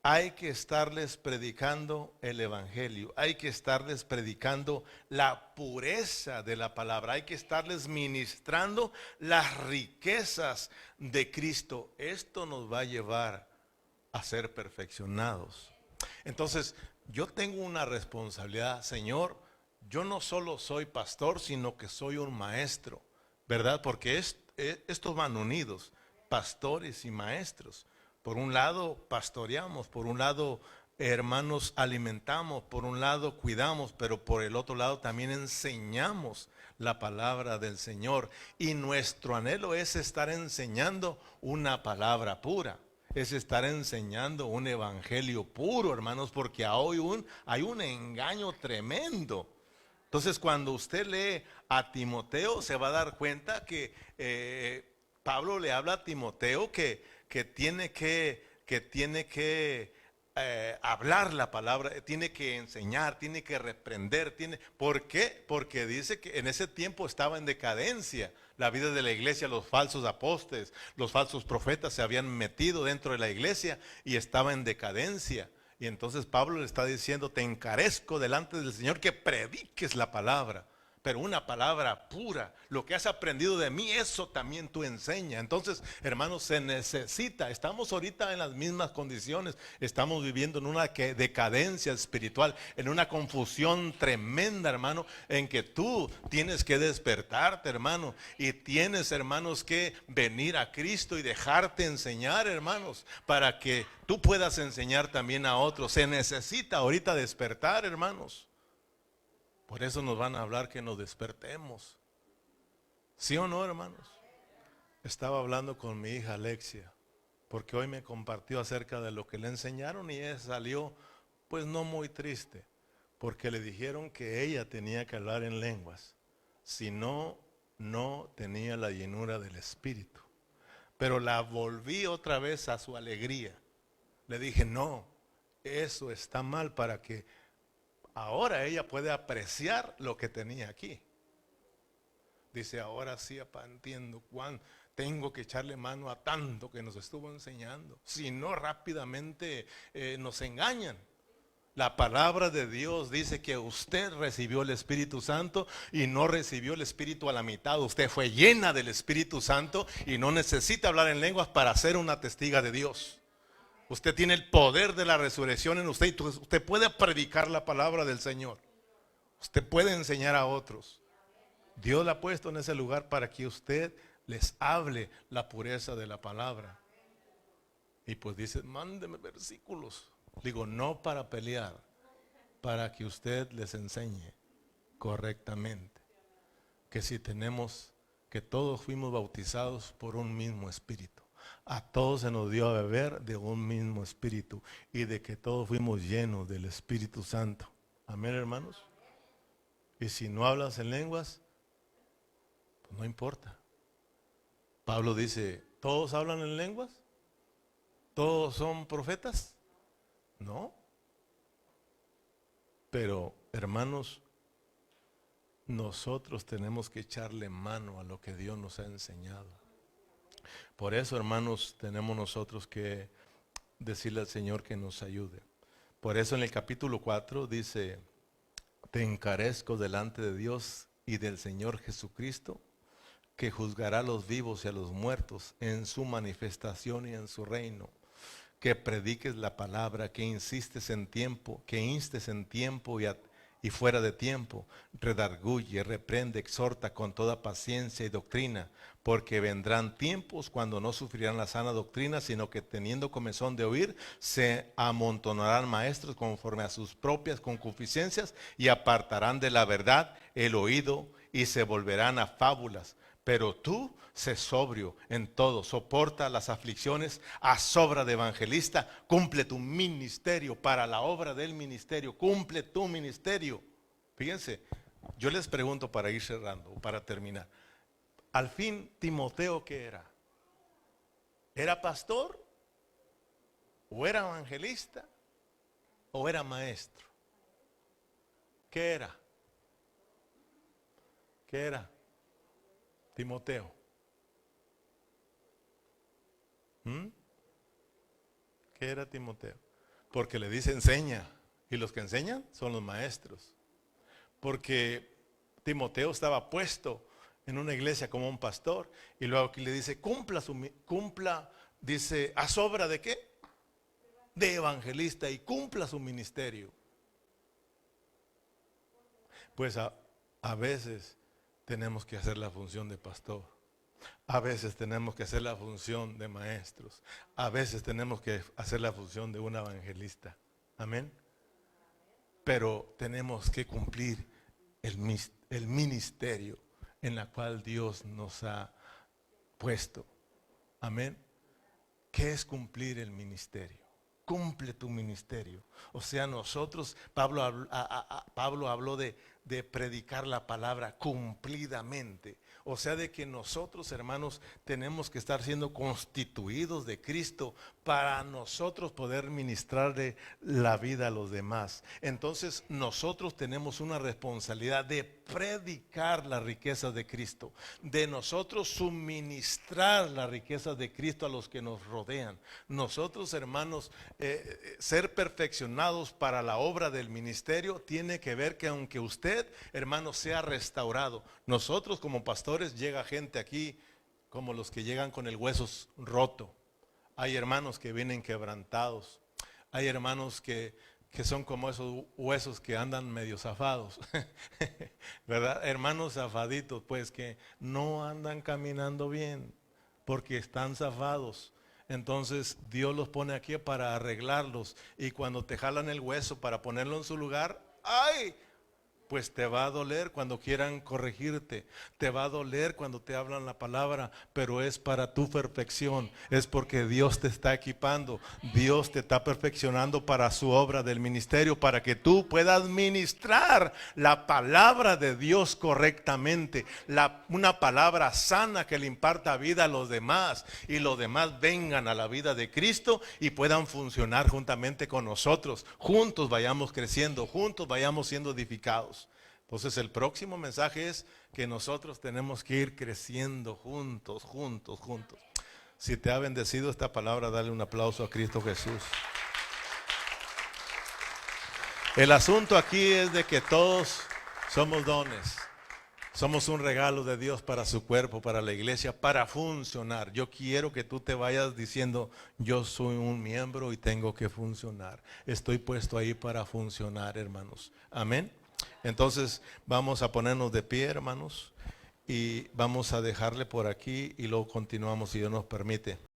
hay que estarles predicando el evangelio, hay que estarles predicando la pureza de la palabra, hay que estarles ministrando las riquezas de Cristo. Esto nos va a llevar a ser perfeccionados. Entonces, yo tengo una responsabilidad, Señor. Yo no solo soy pastor, sino que soy un maestro, ¿verdad? Porque estos van unidos, pastores y maestros. Por un lado pastoreamos, por un lado hermanos alimentamos, por un lado cuidamos, pero por el otro lado también enseñamos la palabra del Señor. Y nuestro anhelo es estar enseñando una palabra pura, es estar enseñando un evangelio puro, hermanos, porque hay un engaño tremendo. Entonces cuando usted lee a Timoteo se va a dar cuenta que Pablo le habla a Timoteo que tiene que hablar la palabra, tiene que enseñar, tiene que reprender. ¿Por qué? Porque dice que en ese tiempo estaba en decadencia la vida de la iglesia, los falsos apóstoles, los falsos profetas se habían metido dentro de la iglesia y estaba en decadencia. Y entonces Pablo le está diciendo, te encarezco delante del Señor que prediques la palabra, pero una palabra pura. Lo que has aprendido de mí, eso también tú enseña. Entonces, hermanos, se necesita. Estamos ahorita en las mismas condiciones. Estamos viviendo en una decadencia espiritual, en una confusión tremenda, hermano, en que tú tienes que despertarte, hermano, y tienes, hermanos, que venir a Cristo y dejarte enseñar, hermanos, para que tú puedas enseñar también a otros. Se necesita ahorita despertar, hermanos. Por eso nos van a hablar que nos despertemos. ¿Sí o no, hermanos? Estaba hablando con mi hija Alexia, porque hoy me compartió acerca de lo que le enseñaron y ella salió pues no muy triste, porque le dijeron que ella tenía que hablar en lenguas, si no, no tenía la llenura del Espíritu. Pero la volví otra vez a su alegría. Le dije, no, eso está mal, para que ahora ella pueda apreciar lo que tenía aquí. Dice, ahora sí, papá, entiendo cuán tengo que echarle mano a tanto que nos estuvo enseñando. Si no, rápidamente nos engañan. La palabra de Dios dice que usted recibió el Espíritu Santo y no recibió el Espíritu a la mitad. Usted fue llena del Espíritu Santo y no necesita hablar en lenguas para ser una testiga de Dios. Usted tiene el poder de la resurrección en usted y usted puede predicar la palabra del Señor. Usted puede enseñar a otros. Dios la ha puesto en ese lugar para que usted les hable la pureza de la palabra. Y pues dice, mándeme versículos. Digo, no para pelear, para que usted les enseñe correctamente. Que si tenemos, que todos fuimos bautizados por un mismo espíritu. A todos se nos dio a beber de un mismo espíritu. Y de que todos fuimos llenos del Espíritu Santo. Amén, hermanos. Y si no hablas en lenguas, pues no importa. Pablo dice, ¿todos hablan en lenguas? ¿Todos son profetas? No. Pero, hermanos, nosotros tenemos que echarle mano a lo que Dios nos ha enseñado. Por eso, hermanos, tenemos nosotros que decirle al Señor que nos ayude. Por eso en el capítulo 4 dice, te encarezco delante de Dios y del Señor Jesucristo, que juzgará a los vivos y a los muertos en su manifestación y en su reino. Que prediques la palabra, que insistes en tiempo, que instes en tiempo y fuera de tiempo, redarguye, reprende, exhorta con toda paciencia y doctrina, porque vendrán tiempos cuando no sufrirán la sana doctrina, sino que teniendo comezón de oír, se amontonarán maestros conforme a sus propias concupiscencias y apartarán de la verdad el oído y se volverán a fábulas. Pero tú, sé sobrio en todo, soporta las aflicciones, haz obra de evangelista, cumple tu ministerio para la obra del ministerio, cumple tu ministerio. Fíjense, yo les pregunto para ir cerrando, para terminar. Al fin, Timoteo, ¿qué era? ¿Era pastor? ¿O era evangelista? ¿O era maestro? ¿Qué era? ¿Qué era? Timoteo. ¿Qué era Timoteo? Porque le dice enseña, y los que enseñan son los maestros. Porque Timoteo estaba puesto en una iglesia como un pastor, y luego aquí le dice cumpla, dice, ¿a obra de qué? De evangelista, y cumpla su ministerio. Pues a veces tenemos que hacer la función de pastor. A veces tenemos que hacer la función de maestros. A veces tenemos que hacer la función de un evangelista. Amén. Pero tenemos que cumplir el ministerio en la cual Dios nos ha puesto. Amén. ¿Qué es cumplir el ministerio? Cumple tu ministerio. O sea, nosotros, Pablo habló de predicar la palabra cumplidamente. O sea, de que nosotros, hermanos, tenemos que estar siendo constituidos de Cristo para nosotros poder ministrarle la vida a los demás. Entonces, nosotros tenemos una responsabilidad de predicar las riquezas de Cristo, de nosotros suministrar las riquezas de Cristo a los que nos rodean. Nosotros, hermanos, ser perfeccionados para la obra del ministerio tiene que ver que aunque usted, hermano, sea restaurado, nosotros como pastores llega gente aquí como los que llegan con el hueso roto. Hay hermanos que vienen quebrantados. Hay hermanos que son como esos huesos que andan medio zafados, ¿verdad? Hermanos zafaditos, pues que no andan caminando bien porque están zafados. Entonces Dios los pone aquí para arreglarlos, y cuando te jalan el hueso para ponerlo en su lugar, ¡ay! Pues te va a doler cuando quieran corregirte, te va a doler cuando te hablan la palabra, pero es para tu perfección, es porque Dios te está equipando, Dios te está perfeccionando para su obra del ministerio, para que tú puedas ministrar la palabra de Dios correctamente, una palabra sana que le imparta vida a los demás y los demás vengan a la vida de Cristo y puedan funcionar juntamente con nosotros, juntos vayamos creciendo, juntos vayamos siendo edificados. Entonces el próximo mensaje es que nosotros tenemos que ir creciendo juntos. Si te ha bendecido esta palabra, dale un aplauso a Cristo Jesús. El asunto aquí es de que todos somos dones. Somos un regalo de Dios para su cuerpo, para la iglesia, para funcionar. Yo quiero que tú te vayas diciendo, yo soy un miembro y tengo que funcionar. Estoy puesto ahí para funcionar, hermanos. Amén. Entonces vamos a ponernos de pie, hermanos, y vamos a dejarle por aquí y luego continuamos si Dios nos permite.